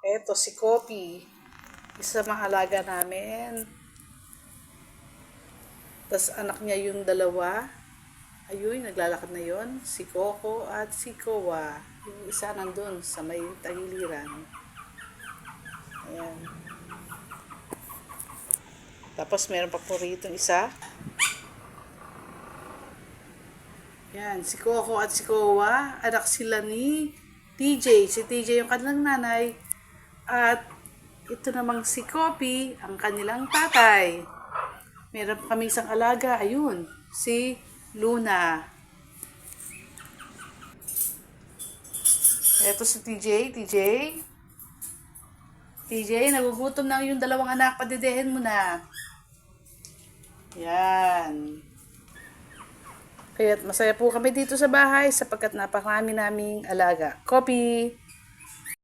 Eto si Kopi. Isa mga alaga namin. Tapos anak niya yung dalawa. Ayun, naglalakad na yon. Si Coco at si Kowa. Yung isa nandun sa may tagiliran. Ayan. Tapos meron pa po rito isa. Yan, si Coco at si Kowa. Anak sila ni TJ. Si TJ yung kanilang nanay. At ito namang si Kopi, ang kanilang tatay. Meron pa kami isang alaga. Ayun, si Luna. Ito si TJ. TJ, nagugutom na yung dalawang anak. Padidehin mo na. Yan. Kaya't masaya po kami dito sa bahay sapagkat napakarami naming alaga. Kopi!